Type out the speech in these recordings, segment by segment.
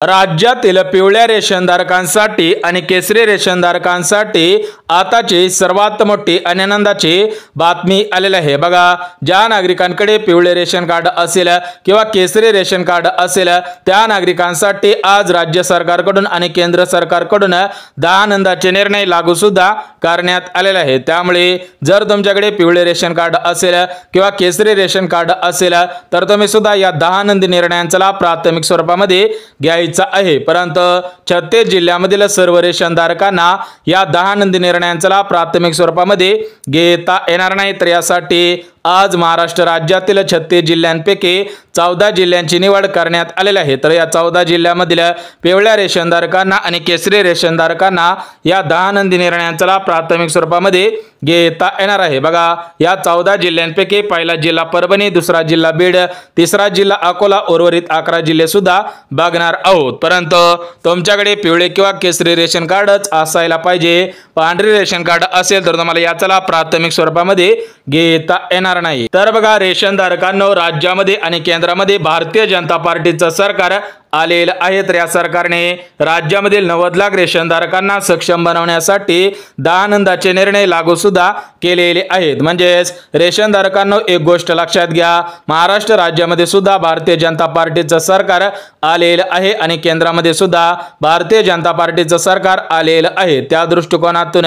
राज्यातील पिवळ्या रेशनधारकांसाठी आणि केसरी रेशनधारकांसाठी आताची सर्वात मोठी आणि आनंदाची बातमी आलेली आहे। बघा, ज्या नागरिकांकडे पिवळे रेशन कार्ड असेल किंवा केसरी रेशन कार्ड असेल त्या नागरिकांसाठी आज राज्य सरकारकडून आणि केंद्र सरकारकडून 10 आनंदाचे निर्णय लागू सुद्धा करण्यात आलेले आहे। त्यामुळे जर तुमच्याकडे पिवळे रेशन कार्ड असेल किंवा केसरी रेशन कार्ड असेल तर तुम्ही सुद्धा या 10 आनंदी निर्णयांचा लाभ प्राथमिक स्वरूपामध्ये घ्यायचा आहे। परंतु 36 जिल्ह्यामधील सर्व रेशनधारकांना या 10 आनंदी निर्णयांचा लाभ प्राथमिक स्वरूपामध्ये घेता येणार नाही। तर यासाठी आज महाराष्ट्र राज्यातील 36 जिल्ह्यांपैकी 14 जिल्ह्यांची निवड करण्यात आलेली आहे। तर या 14 जिल्ह्यामधील पिवळ्या रेशनधारकांना आणि केसरी रेशनधारकांना या 10 आनंदी निर्णयांचा लाभ प्राथमिक स्वरूपामध्ये घेता येणार आहे। बघा, या 14 जिल्ह्यांपैकी पहिला जिल्हा परभणी, दुसरा जिल्हा बीड, तिसरा जिल्हा अकोला, उर्वरित 11 जिल्हे सुद्धा बघणार आहोत। परंतु तुमच्याकडे पिवळे किंवा केसरी रेशन कार्डच असायला पाहिजे। पांढरे रेशन कार्ड असेल तर तुम्हाला याचा लाभ प्राथमिक स्वरूपामध्ये घेता येणार नाही। तर बघा रेशनधारकांनो, राज्यामध्ये आणि केंद्रामध्ये भारतीय जनता पार्टीचं सरकार आलेलं आहे। तर या सरकारने राज्यामधील 90 लाख रेशनधारकांना सक्षम बनवण्यासाठी 10 आनंदाचे निर्णय लागू सुद्धा केलेले आहेत। म्हणजेच रेशनधारकांनो, एक गोष्ट लक्षात घ्या, महाराष्ट्र राज्यामध्ये सुद्धा भारतीय जनता पार्टीचं सरकार आलेलं आहे आणि केंद्रामध्ये सुद्धा भारतीय जनता पार्टीचं सरकार आलेलं आहे। त्या दृष्टिकोनातून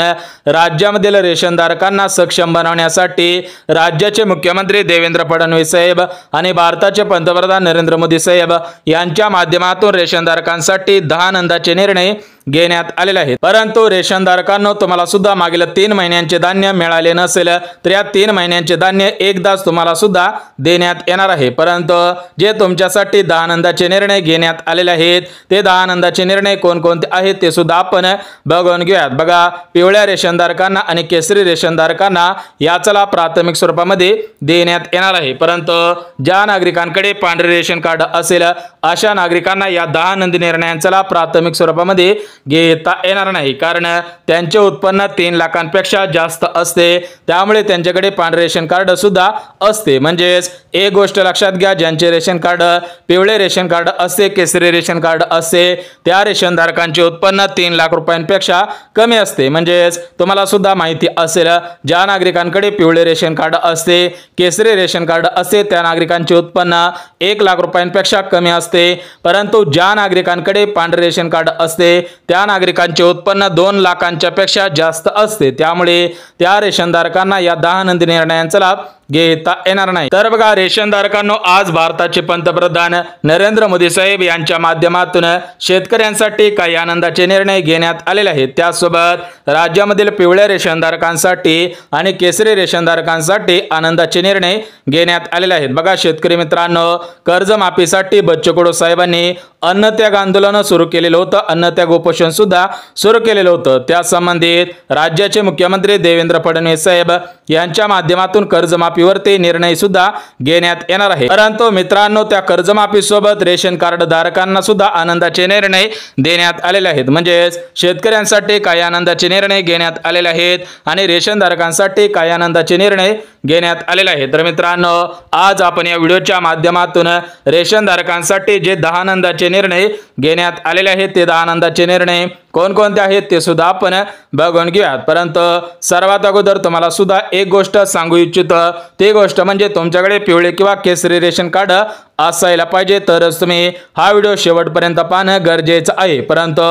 राज्यामधील रेशनधारकांना सक्षम बनवण्यासाठी राज्याचे मुख्यमंत्री देवेंद्र फडणवीस साहेब आणि भारताचे पंतप्रधान नरेंद्र मोदी साहेब यांच्या माध्यमातून रेशनधारकांसाठी 10 आनंदाचे निर्णय घेण्यात आलेले आहेत। परंतु रेशनधारकांनो, तुम्हाला सुद्धा मागील 3 महिन्यांचे धान्य मिळाले नसेल तर या 3 महिन्यांचे धान्य एकदाच तुम्हाला सुद्धा देण्यात येणार आहे। परंतु जे तुमच्यासाठी 10 आनंदाचे निर्णय घेण्यात आलेले आहेत ते 10 आनंदाचे निर्णय कोणकोणते आहेत ते सुद्धा आपण बघून घेऊयात। बघा, पिवळ्या रेशनधारकांना आणि केसरी रेशनधारकांना याचा लाभ प्राथमिक स्वरूपामध्ये देण्यात येणार आहे। परंतु ज्या नागरिकांकडे पांढरे रेशन कार्ड असेल अशा नागरिकांना या 10 आनंदी निर्णयांचा लाभ प्राथमिक स्वरूपामध्ये घेता येणार नाही, कारण त्यांचे उत्पन्न 3 लाखांपेक्षा जास्त असते। त्यामुळे त्यांच्याकडे पांढरे रेशन कार्ड सुद्धा असते। म्हणजेच एक गोष्ट लक्षात घ्या, ज्यांचे रेशन कार्ड पिवळे रेशन कार्ड असते, केसरी रेशन कार्ड असते, त्या रेशनधारकांचे उत्पन्न 3 लाख रुपयांपेक्षा कमी असते। म्हणजेच तुम्हाला सुद्धा माहिती असेल, ज्या नागरिकांकडे पिवळे रेशन कार्ड असते, केसरी रेशन कार्ड असते, त्या नागरिकांचे उत्पन्न 1 लाख रुपयांपेक्षा कमी असते। परंतु ज्या नागरिकांकडे पांढरे रेशन कार्ड असते त्या नागरिकांचे उत्पन्न 2 लाखांच्या पेक्षा जास्त असते। त्यामुळे त्या रेशनधारकांना या 10 आनंदी निर्णयांचा लाभ घेता येणार नाही। तर बघा रेशनधारकांनो, आज भारताचे पंतप्रधान नरेंद्र मोदी साहेब यांच्या माध्यमातून शेतकऱ्यांसाठी काही आनंदाचे निर्णय घेण्यात आलेले आहेत। त्यासोबत राज्यामधील पिवळ्या रेशनधारकांसाठी आणि केसरी रेशनधारकांसाठी आनंदाचे निर्णय घेण्यात आलेले आहेत। बघा शेतकरी मित्रांनो, कर्जमाफीसाठी बच्चू कडू साहेबांनी अन्नत्याग आंदोलन सुरू केलेलं होतं, अन्नत्याग उपोषण सुद्धा सुरू केलेलं होतं। त्या संबंधित राज्याचे मुख्यमंत्री देवेंद्र फडणवीस साहेब यांच्या माध्यमातून कर्जमाफीवरती निर्णय सुद्धा घेण्यात येणार आहे। परंतु मित्रांनो, त्या कर्जमाफी सोबत रेशन कार्ड धारकांना सुद्धा आनंदाचे निर्णय देण्यात आलेले आहेत। म्हणजे शेतकऱ्यांसाठी काही आनंदाचे निर्णय घेण्यात आलेले आहेत आणि रेशन धारकांसाठी काही आनंदाचे निर्णय घेण्यात आलेले आहेत। तर मित्रांनो, आज आपण या व्हिडिओच्या माध्यमातून रेशन धारकांसाठी जे 10 आनंदाचे निर्णय घेण्यात आलेले आहेत ते 10 आनंदाचे निर्णय कोणकोणते आहेत ते सुद्धा आपण बघून घेऊयात। परंतु सर्वात अगोदर तुम्हाला सुद्धा एक गोष्ट सांगू इच्छितो, ती गोष्ट म्हणजे तुमच्याकडे पिवळे किंवा केसरी रेशन कार्ड असायला पाहिजे, तरच तुम्ही हा व्हिडिओ शेवटपर्यंत पाहणं गरजेचं आहे। परंतु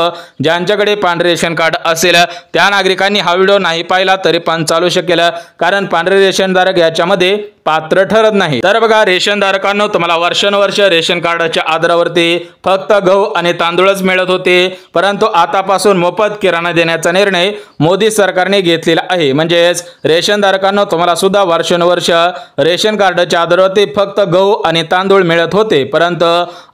ज्यांच्याकडे पांढरे रेशन कार्ड असेल त्या नागरिकांनी हा व्हिडिओ नाही पाहिला तरी पण चालू शकेल, कारण पांढरे रेशनधारक याच्यामध्ये पात्र ठरत नाही। तर बघा रेशनधारकांनो, तुम्हाला वर्षानुवर्ष रेशन कार्डाच्या आधारावरती फक्त गहू आणि तांदूळच मिळत होते, परंतु आतापासून मोफत किराणा देण्याचा निर्णय मोदी सरकारने घेतलेला आहे। म्हणजेच रेशनधारकांनो, तुम्हाला सुद्धा वर्षानुवर्ष रेशन कार्डाच्या आधारावरती फक्त गहू आणि तांदूळ मिळत होते, परंतु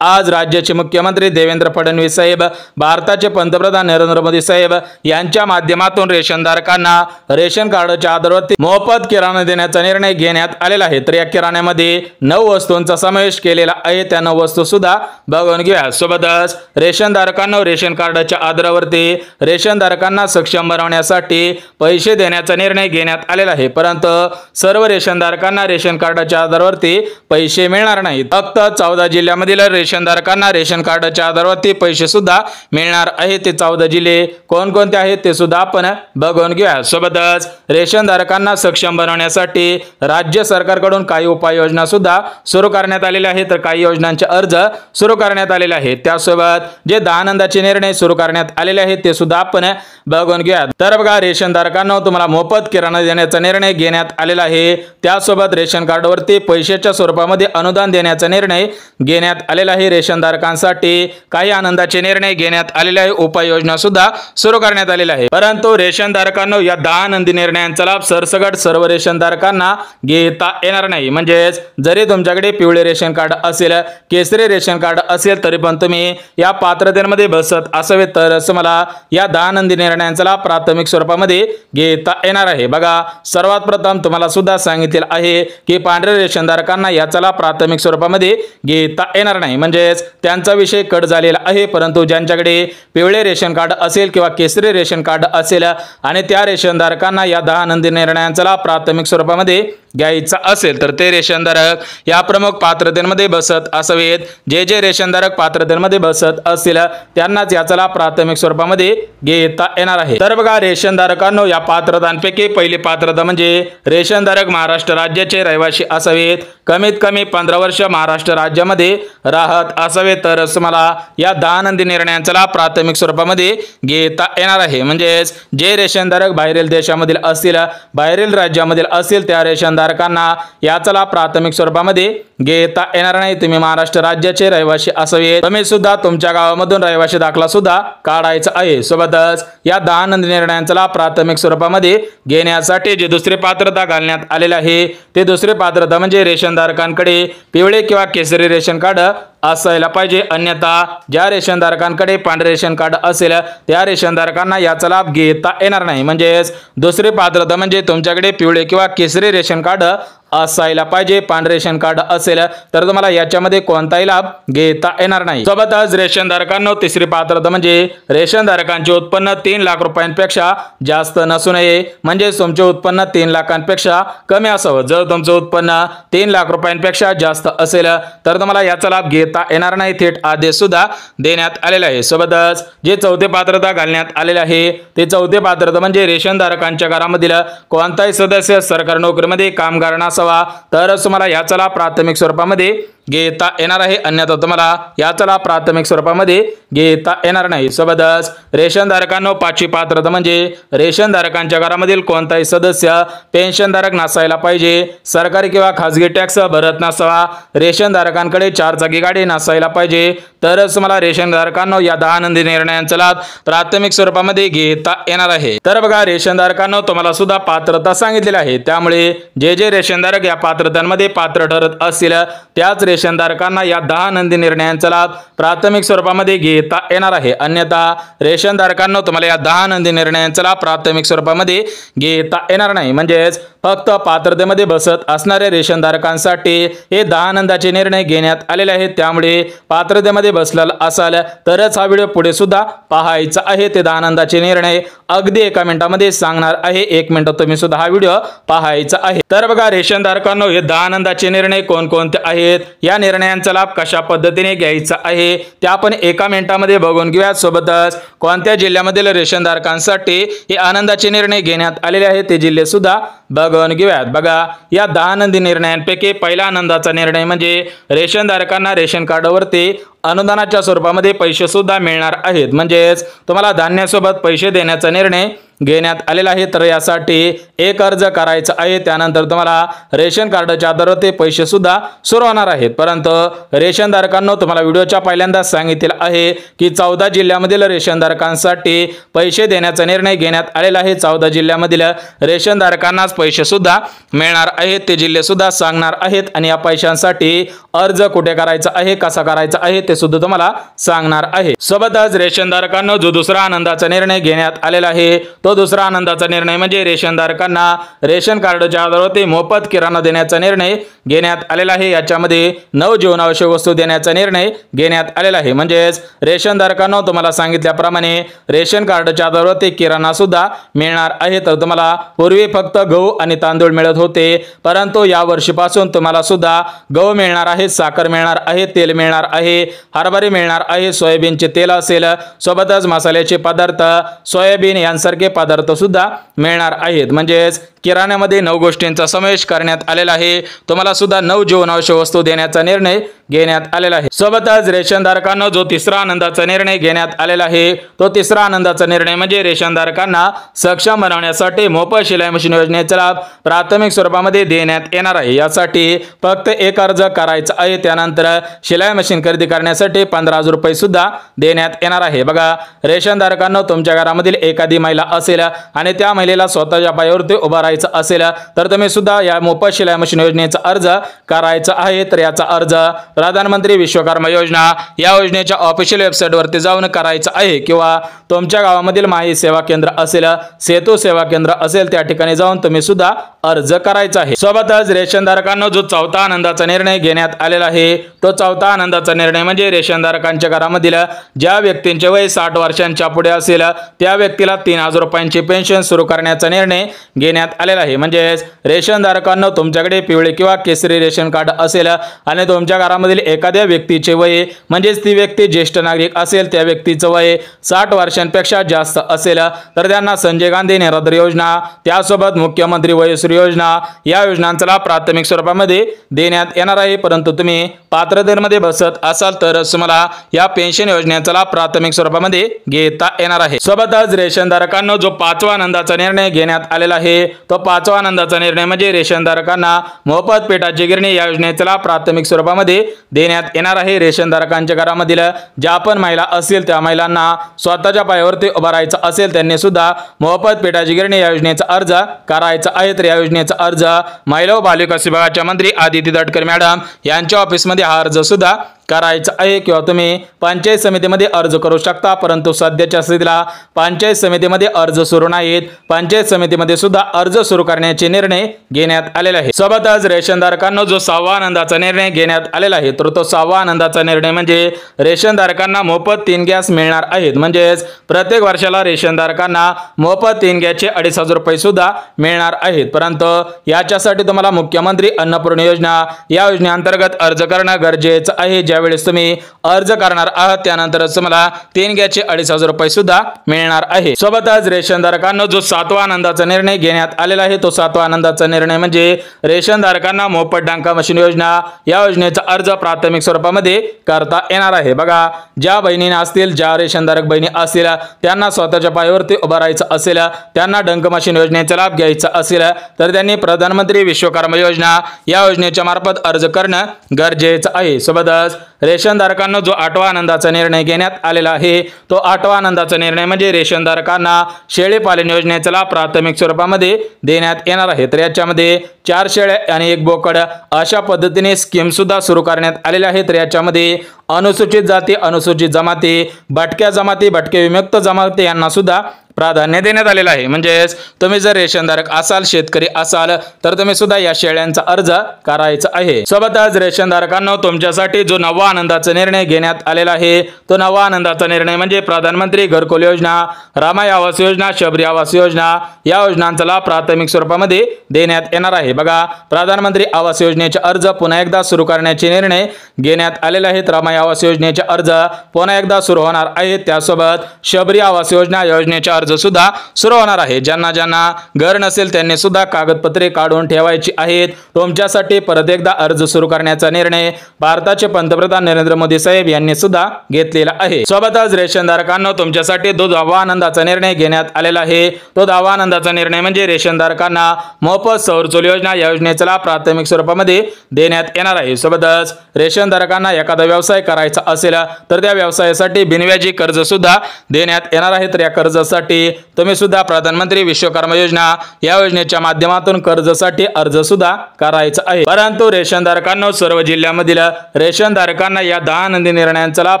आज राज्याचे मुख्यमंत्री देवेंद्र फडणवीस साहेब, भारताचे पंतप्रधान नरेंद्र मोदी साहेब यांच्या माध्यमातून रेशनधारकांना रेशन कार्डच्या आधारावरती मोफत किराणा देण्याचा निर्णय घेण्यात आलेला आहे। तर या किराण्यामध्ये 9 वस्तूंचा समावेश केलेला आहे, त्या 9 वस्तू सुद्धा बघून घेऊया। सोबतच रेशनधारकांना रेशन कार्डच्या आधारावरती रेशनधारकांना सक्षम बनवण्यासाठी पैसे देण्याचा निर्णय घेण्यात आलेला आहे, परंतु सर्व रेशनधारकांना रेशन कार्डच्या आधारावरती पैसे मिळणार नाहीत। फक्त 14 जिल्ह्यामधील रेशनधारकांना रेशन कार्डच्या आधारावरती पैसे सुद्धा मिळणार आहे। ते 14 जिल्हे कोणकोणते आहेत ते सुद्धा आपण बघून घेऊया। सोबतच रेशनधारकांना सक्षम बनवण्यासाठी राज्य सरकारकडून काही उपाययोजना सुद्धा सुरू करण्यात आलेल्या आहेत, तर काही योजनांचे अर्ज सुरू करण्यात आलेले आहेत। त्यासोबत जे 10 आनंदाचे निर्णय सुरू करण्यात आलेले आहेत ते सुद्धा आपण बघून घेऊया। तर बघा, रेशनधारकांना तुम्हाला मोफत किराणा देण्याचा निर्णय घेण्यात आलेला आहे। त्यासोबत रेशन कार्डवरती पैशाच्या स्वरूपामध्ये अनुदान देण्याचा निर्णय घेण्यात आलेला आहे। रेशनधारकांसाठी काही आनंदाचे निर्णय घेण्यात आलेले आहे, उपाययोजना सुद्धा सुरू करण्यात आलेल्या आहे। परंतु रेशनधारकांना या 10 आनंदी निर्णयांचा लाभ सरसकट सर्व रेशनधारकांना घेता येणार नाही। म्हणजेच जरी तुमच्याकडे पिवळे रेशन कार्ड असेल, केसरी रेशन कार्ड असेल, तरी पण तुम्ही या पात्रतेमध्ये बसत असावे तरच मला या 10 आनंदी निर्णयांचा लाभ प्राथमिक स्वरूपामध्ये घेता येणार आहे। बघा, सर्वात प्रथम तुम्हाला सुद्धा सांगितले आहे की पांढऱ्या रेशनधारकांना याचा लाभ प्राथमिक स्वरूपामध्ये घेता येणार नाही, म्हणजेच त्यांचा विषय कट झालेला आहे। परंतु ज्यांच्याकडे पिवळे रेशन कार्ड असेल किंवा केसरी रेशन कार्ड असेल आणि त्या रेशनधारकांना या 10 आनंदी निर्णयांचा लाभ प्राथमिक स्वरूपामध्ये घ्यायचा असेल तर ते रेशनधारक या प्रमुख पात्रतेमध्ये बसत असावेत। जे रेशनधारक पात्रतेमध्ये बसत असतील त्यांनाच याचा लाभ प्राथमिक स्वरूपामध्ये घेता येणार आहे। तर बघा, रेशनधारकांनो या पात्रतांपैकी पहिली पात्रता म्हणजे रेशनधारक महाराष्ट्र राज्याचे रहिवासी असावेत, कमीत कमी 15 वर्ष महाराष्ट्र राज्यामध्ये राहत असावे तरच मला या 10 आनंदी निर्णयांचा लाभ प्राथमिक स्वरूपामध्ये घेता येणार आहे। म्हणजेच जे रेशनधारक बाहेरील देशामधील असतील, बाहेरील राज्यामधील असतील त्या रेशनधारकांना याचा लाभ प्राथमिक स्वरूपामध्ये घेता येणार नाही। तुम्ही महाराष्ट्र राज्याचे रहिवासी असावे, तुम्ही सुद्धा तुमच्या गावामधून रहिवासी दाखला सुद्धा काढायचा आहे। सोबतच या 10 आनंदी निर्णयांचा लाभ प्राथमिक स्वरूपामध्ये घेण्यासाठी जे दुसरी पात्रता घालण्यात आलेले आहे ते दुसरी पात्रता म्हणजे रेशनधारकांकडे पिवळे किंवा केसरी रेशन कार्ड असायला पाहिजे, अन्यथा ज्या रेशनधारकांकडे पांढरे रेशन कार्ड असेल त्या रेशनधारकांना याचा लाभ घेता येणार नाही। म्हणजेच दुसरी पात्रता म्हणजे तुमच्याकडे पिवळे किंवा केसरी रेशन कार्ड असायला पाहिजे, पांढरे रेशन कार्ड असेल तर तुम्हाला याच्यामध्ये कोणताही लाभ घेता येणार नाही। सोबतच रेशनधारकांना तिसरी पात्रता म्हणजे रेशनधारकांचे उत्पन्न 3 लाख रुपयांपेक्षा जास्त नसू नये, म्हणजे तुमचे उत्पन्न 3 लाखांपेक्षा कमी असावं। जर तुमचं उत्पन्न 3 लाख रुपयांपेक्षा जास्त असेल तर तुम्हाला याचा लाभ घेता येणार नाही, थेट आदेश सुद्धा देण्यात आलेला आहे। सोबतच जे चौथे पात्रता घालण्यात आलेले आहे ते चौथे पात्रता म्हणजे रेशनधारकांच्या घरामधील कोणताही सदस्य सरकारी नोकरीमध्ये कामगार नसावा तरच तुम्हाला याचा लाभ प्राथमिक स्वरूपामध्ये घेता येणार आहे, अन्यथा तुम्हाला याचा लाभ प्राथमिक स्वरूपामध्ये घेता येणार नाही। सोबतच रेशनधारकांना पाचवी पात्रता म्हणजे रेशनधारकांच्या घरामधील कोणताही सदस्य पेन्शनधारक नसायला पाहिजे, सरकारी किंवा खासगी टॅक्स भरत नसावा, रेशनधारकांकडे 4 चाकी गाडी नसायला पाहिजे तरच मला रेशनधारकांना या 10 आनंदी निर्णयांचा लाभ प्राथमिक स्वरूपामध्ये घेता येणार आहे। तर बघा, रेशनधारकांना तुम्हाला सुद्धा पात्रता सांगितलेली आहे, त्यामुळे जे रेशनधारक या पात्रतांमध्ये पात्र ठरत असतील त्याच रेशनधारकांना या 10 आनंदी निर्णयांचा लाभ प्राथमिक स्वरूपामध्ये घेता येणार आहे, अन्यथा रेशनधारकांना तुम्हाला या 10 आनंदी निर्णयांचा लाभ प्राथमिक स्वरूपामध्ये घेता येणार नाही। म्हणजेच फक्त पात्रतेमध्ये बसत असणाऱ्या रेशनधारकांसाठी हे 10 आनंदाचे निर्णय घेण्यात आलेले आहेत, त्यामुळे पात्रतेमध्ये बसलेला असाल तरच हा व्हिडिओ पुढे सुद्धा पाहायचा आहे। ते 10 आनंदाचे निर्णय अगदी 1 मिनिटामध्ये सांगणार आहे, 1 मिनिट तुम्ही सुद्धा हा व्हिडिओ पाहायचा आहे। तर बघा, रेशनधारकांना हे 10 आनंदाचे निर्णय कोणकोणते आहेत, या निर्णयांचा लाभ कशा पद्धतीने घ्यायचा आहे ते आपण 1 मिनिटामध्ये बघून घेऊया। सोबतच कोणत्या जिल्ह्यामधील रेशनधारकांसाठी हे आनंदाचे निर्णय घेण्यात आलेले आहेत ते जिल्हे सुद्धा बघून घेऊयात। बघा, या 10 आनंदी निर्णयांपैकी पहिला आनंदाचा निर्णय म्हणजे रेशनधारकांना रेशन कार्डवरती अनुदानाच्या स्वरूपामध्ये पैसे सुद्धा मिळणार आहेत, म्हणजेच तुम्हाला धान्यासोबत पैसे देण्याचा निर्णय घेण्यात आलेला आहे। तर यासाठी एक अर्ज करायचा आहे, त्यानंतर तुम्हाला रेशन कार्डच्या आधारावर पैसे सुद्धा सुरू होणार आहेत। परंतु रेशनधारकांना तुम्हाला व्हिडिओच्या पहिल्यांदा सांगितले आहे की 14 जिल्ह्यामधील रेशनधारकांसाठी पैसे देण्याचा निर्णय घेण्यात आलेला आहे। 14 जिल्ह्यामधील रेशनधारकांनाच पैसे सुद्धा मिळणार आहेत, ते जिल्हे सुद्धा सांगणार आहेत आणि या पैशांसाठी अर्ज कुठे करायचा आहे, कसा करायचा आहे ते सुद्धा तुम्हाला सांगणार आहे। सोबतच रेशनधारकांना जो दुसरा आनंदाचा निर्णय घेण्यात आलेला आहे तो तो दुसरा आनंदाचा निर्णय म्हणजे रेशनधारकांना रेशन कार्डच्या आधारावरती मोफत किराणा देण्याचा निर्णय घेण्यात आलेला आहे। याच्यामध्ये 9 जीवनावश्यक वस्तू देण्याचा निर्णय घेण्यात आलेला आहे। म्हणजेच रेशनधारकांना तुम्हाला सांगितल्याप्रमाणे रेशन कार्डच्या आधारावरती किराणा सुद्धा मिळणार आहे। तर तुम्हाला पूर्वी फक्त गहू आणि तांदूळ मिळत होते, परंतु या वर्षीपासून तुम्हाला सुद्धा गहू मिळणार आहे, साखर मिळणार आहे, तेल मिळणार आहे, हरभरे मिळणार आहे, सोयाबीनचे तेल असेल, सोबतच मसाल्याचे पदार्थ, सोयाबीन यांसारखे पदार्थ सुद्धा मिळणार आहेत। म्हणजेच किराण्यामध्ये 9 गोष्टींचा समावेश करण्यात आलेला आहे। तुम्हाला सुद्धा 9 जीवनावश्यक वस्तू देण्याचा निर्णय घेण्यात आलेला आहे। सोबतच रेशनधारकांना जो तिसरा आनंदाचा निर्णय घेण्यात आलेला आहे, तो तिसरा आनंदाचा निर्णय म्हणजे रेशनधारकांना सक्षम बनवण्यासाठी मोफत शिलाई मशीन योजनेचा लाभ प्राथमिक स्वरूपामध्ये देण्यात येणार आहे। यासाठी फक्त एक अर्ज करायचा आहे, त्यानंतर शिलाई मशीन खरेदी करण्यासाठी 15,000 रुपये सुद्धा देण्यात येणार आहे। बघा, रेशनधारकांना तुमच्या घरामधील एखादी महिला असेल आणि त्या महिलेला स्वतःच्या पायावरती उभा राहायचं असेल तर तुम्ही सुद्धा या मोफत शिलाई मशीन योजनेचा अर्ज करायचा आहे। तर याचा अर्ज प्रधानमंत्री विश्वकर्मा योजना या योजनेच्या ऑफिशियल वेबसाईट वरती जाऊन करायचा आहे, किंवा तुमच्या गावामधील माई सेवा केंद्र असेल, सेतू सेवा केंद्र असेल, त्या ठिकाणी जाऊन तुम्ही सुद्धा अर्ज करायचा आहे। सोबतच रेशनधारकांना जो चौथा आनंदाचा निर्णय घेण्यात आलेला आहे, तो चौथा आनंदाचा निर्णय म्हणजे रेशनधारकांच्या घरामधील ज्या व्यक्तींचे वय 60 वर्षांच्या पुढे असेल त्या व्यक्तीला 3,000 रुपयांची पेन्शन सुरू करण्याचा निर्णय घेण्यात आलेला आहे। म्हणजेच रेशनधारकांना तुमच्याकडे पिवळे किंवा केसरी रेशन कार्ड असेल आणि तुमच्या घरामधील एखाद्या व्यक्तीचे वय म्हणजेच ती व्यक्ती ज्येष्ठ नागरिक असेल, त्या व्यक्तीचं वय 60 वर्षांपेक्षा जास्त असेल तर त्यांना संजय गांधी निराधार योजना, त्यासोबत मुख्यमंत्री वयोश्री योजना या योजनांचा लाभ प्राथमिक स्वरूपामध्ये देण्यात येणार आहे। परंतु तुम्ही पात्रतेमध्ये बसत असाल तर तुम्हाला या पेन्शन योजनेचा लाभ प्राथमिक स्वरूपामध्ये घेता येणार आहे। सोबतच रेशनधारकांना जो पाचवा आनंदाचा निर्णय घेण्यात आलेला आहे, तो पाचवा आनंदाचा निर्णय म्हणजे रेशनधारकांना मोफत पिठाची गिरणी या योजनेचा लाभ प्राथमिक स्वरूपामध्ये देण्यात येणार आहे। रेशनधारकांच्या घरामधील ज्या पण महिला असतील त्या महिलांना स्वतःच्या पायावरती उभा राहायचं असेल त्यांनी सुद्धा मोफत पिठाची गिरणी या योजनेचा अर्ज करायचा आहे। तर या योजनेचा अर्ज महिला व बालविकास विभागाच्या मंत्री आदिती तटकरे मॅडम यांच्या ऑफिसमध्ये हा अर्ज सुद्धा करायचा आहे, किंवा तुम्ही पंचायत समितीमध्ये अर्ज करू शकता। परंतु सध्याच्या स्थितीला पंचायत समितीमध्ये अर्ज सुरू नाहीत, पंचायत समितीमध्ये सुद्धा अर्ज सुरू करण्याचे निर्णय घेण्यात आलेला आहे। सोबतच रेशनधारकांना जो 6वा आनंदाचा निर्णय घेण्यात आलेला आहे, तर तो 6वा आनंदाचा निर्णय म्हणजे रेशनधारकांना मोफत 3 गॅस मिळणार आहेत। म्हणजेच प्रत्येक वर्षाला रेशनधारकांना मोफत 3 गॅसचे 2,500 रुपये सुद्धा मिळणार आहेत। परंतु याच्यासाठी तुम्हाला मुख्यमंत्री अन्नपूर्णा योजना या योजनेअंतर्गत अर्ज करणं गरजेचं आहे। ज्यावेळेस तुम्ही अर्ज करणार आहात त्यानंतरच तुम्हाला 3 गॅसचे 2,500 रुपये सुद्धा मिळणार आहे। सोबतच रेशनधारकांना जो 7वा आनंदाचा निर्णय घेण्यात आलेला आहे, तो 7वा आनंदाचा निर्णय म्हणजे रेशनधारकांना मोफत डांका मशीन योजना या योजनेचा अर्ज प्राथमिक स्वरूपामध्ये करता येणार आहे। बघा, ज्या बहिणींना असतील, ज्या रेशनधारक बहिणी असतील त्यांना स्वतःच्या पायावरती उभा राहायचं असेल, त्यांना डंक मशीन योजनेचा लाभ घ्यायचा असेल तर त्यांनी प्रधानमंत्री विश्वकर्मा योजना या योजनेच्या मार्फत अर्ज करणं गरजेचं आहे। सोबतच रेशनधारकांना जो 8वा आनंदाचा निर्णय घेण्यात आलेला आहे, तो 8वा आनंदाचा निर्णय म्हणजे रेशनधारकांना शेळी पालन योजनेचा लाभ प्राथमिक स्वरूपामध्ये देण्यात येणार आहे। तर याच्यामध्ये 4 शेळ्या आणि 1 बोकड अशा पद्धतीने स्कीम सुद्धा सुरू करण्यात आलेल्या आहेत। तर याच्यामध्ये अनुसूचित जाती, अनुसूचित जमाती, भटक्या जमाती, भटके विमुक्त जमाती यांना सुद्धा प्राधान्य देण्यात आलेलं आहे। म्हणजेच तुम्ही जर रेशनधारक असाल, शेतकरी असाल तर तुम्ही सुद्धा या शेळ्यांचा अर्ज करायचा आहे। सोबतच रेशनधारकांना तुमच्यासाठी जो 9वा आनंदाचा निर्णय घेण्यात आलेला आहे, तो 9वा आनंदाचा निर्णय म्हणजे प्रधानमंत्री घरकुल योजना, रामाई आवास योजना, शबरी आवास योजना या योजनांचा लाभ प्राथमिक स्वरूपामध्ये देण्यात येणार आहे। बघा, प्रधानमंत्री आवास योजनेचे अर्ज पुन्हा एकदा सुरू करण्याचे निर्णय घेण्यात आलेले आहेत। रामाई आवास योजनेचे अर्ज पुन्हा एकदा सुरू होणार आहेत। त्यासोबत शबरी आवास योजना योजनेचे अर्ज सुद्धा सुरू होणार आहे। ज्यांना घर नसेल त्यांनी सुद्धा कागदपत्रे काढून ठेवायची आहेत। तुमच्यासाठी परत एकदा अर्ज सुरू करण्याचा निर्णय भारताचे पंतप्रधान नरेंद्र मोदी साहेब यांनी सुद्धा घेतलेला आहे। सोबतच रेशनधारकांना तुमच्यासाठी 10वा आनंदाचा निर्णय घेण्यात आलेला आहे। तो 10वा आनंदाचा निर्णय म्हणजे रेशनधारकांना मोफत सौर चूल योजना या योजनेचा लाभ प्राथमिक स्वरूपामध्ये देण्यात येणार आहे। सोबतच रेशनधारकांना एखादा व्यवसाय करायचा असेल तर त्या व्यवसायासाठी बिनव्याजी कर्ज सुद्धा देण्यात येणार आहे। तर या कर्जासाठी तुम्ही सुद्धा प्रधानमंत्री विश्वकर्मा योजना या योजनेच्या माध्यमातून कर्जासाठी अर्ज सुद्धा करायचा आहे। परंतु रेशनधारकांना सर्व जिल्ह्यामधील रेशनधारकांना या 10 नंदी निर्णयांचा लाभ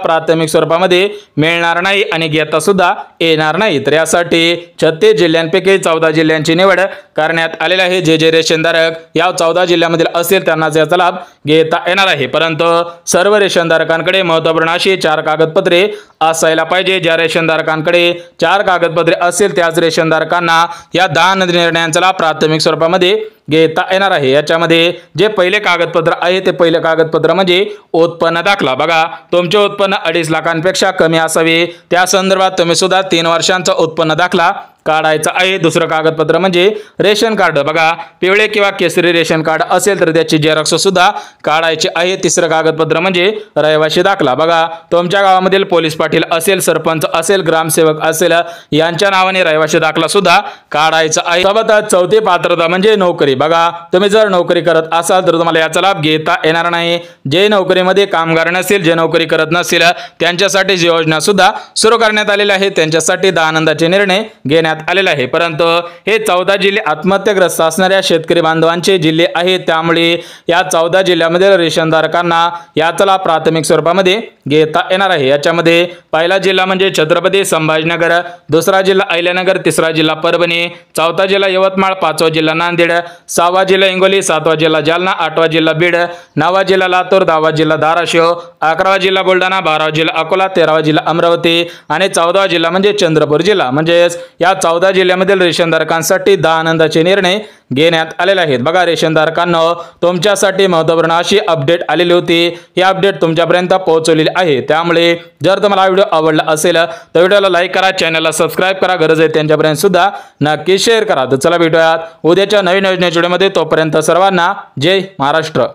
प्राथमिक स्वरूपामध्ये मिळणार नाही आणि घेता सुद्धा येणार नाही। तर यासाठी 36 जिल्ह्यांपैकी 14 जिल्ह्यांची निवड करण्यात आलेली आहे। जे रेशनधारक या 14 जिल्ह्यामधील असेल त्यांनाच याचा लाभ घेता येणार आहे। परंतु सर्व रेशनधारकांकडे महत्त्वपूर्ण अशी 4 कागदपत्रे असायला पाहिजे। ज्या रेशनधारकांकडे 4 कागदपत्रे असेल त्याच रेशनधारकांना या 10 नंदी निर्णयांचा लाभ प्राथमिक स्वरूपामध्ये घेता येणार आहे। याच्यामध्ये जे पहिले कागदपत्र आहे ते पहिले कागदपत्र म्हणजे उत्पन्न दाखला। बघा, तुमचे उत्पन्न 2.5 लाखांपेक्षा कमी असावे, त्या संदर्भात तुम्ही सुद्धा 3 वर्षांचा उत्पन्न दाखला काढायचा आहे। दुसरं कागदपत्र म्हणजे रेशन कार्ड। बघा, पिवळे किंवा केसरी रेशन कार्ड असेल तर त्याची झेरॉक्स सुद्धा काढायची आहे। तिसरं कागदपत्र म्हणजे रहिवासी दाखला। बघा, तुमच्या गावामधील पोलीस पाटील असेल, सरपंच असेल, ग्रामसेवक असेल यांच्या नावाने रहिवासी दाखला सुद्धा काढायचा आहे। सोबतच चौथी पात्रता म्हणजे नोकरी। बघा, तुम्ही जर नोकरी करत असाल तर तुम्हाला याचा लाभ घेता येणार नाही। जे नोकरीमध्ये कामगार नसेल, जे नोकरी करत नसेल त्यांच्यासाठी जी योजना सुद्धा सुरू करण्यात आलेली आहे त्यांच्यासाठी 10 आनंदाचे निर्णय घेण्यात आलेला आहे। परंतु हे 14 जिल्हे आत्महत्याग्रस्त असणाऱ्या शेतकरी बांधवांचे जिल्हे आहेत, त्यामुळे या 14 जिल्ह्यामध्ये रेशनधारकांना याचा लाभ प्राथमिक स्वरूपामध्ये घेता येणार आहे। याच्यामध्ये पहिला जिल्हा म्हणजे छत्रपती संभाजीनगर, दुसरा जिल्हा अहिल्यानगर, तिसरा जिल्हा परभणी, चौथा जिल्हा यवतमाळ, 5वा जिल्हा नांदेड, 6वा जिल्हा हिंगोली, 7वा जिल्हा जालना, 8वा जिल्हा बीड, 9वा जिल्हा लातूर, 10वा जिल्हा धाराशिव, 11वा जिल्हा बुलढाणा, 12वा जिल्हा अकोला, 13वा जिल्हा अमरावती आणि 14वा जिल्हा म्हणजे चंद्रपूर जिल्हा। म्हणजेच या 14 जिल्ह्यामधील रेशनधारकांसाठी 10 आनंदाचे निर्णय घेण्यात आलेले आहेत। बघा, रेशनधारकांना तुमच्यासाठी महत्त्वपूर्ण अशी अपडेट आलेली होती। ही अपडेट तुमच्यापर्यंत पोहोचवलेली आहे। त्यामुळे जर तुम्हाला व्हिडिओ आवडला असेल तर व्हिडिओला लाईक करा, चॅनलला सबस्क्राइब करा, गरज आहे त्यांच्यापर्यंत सुद्धा नक्की शेअर करा। तर चला भेटूयात उद्याच्या नवीन योजनेच्या व्हिडिओमध्ये। तोपर्यंत सर्वांना जय महाराष्ट्र।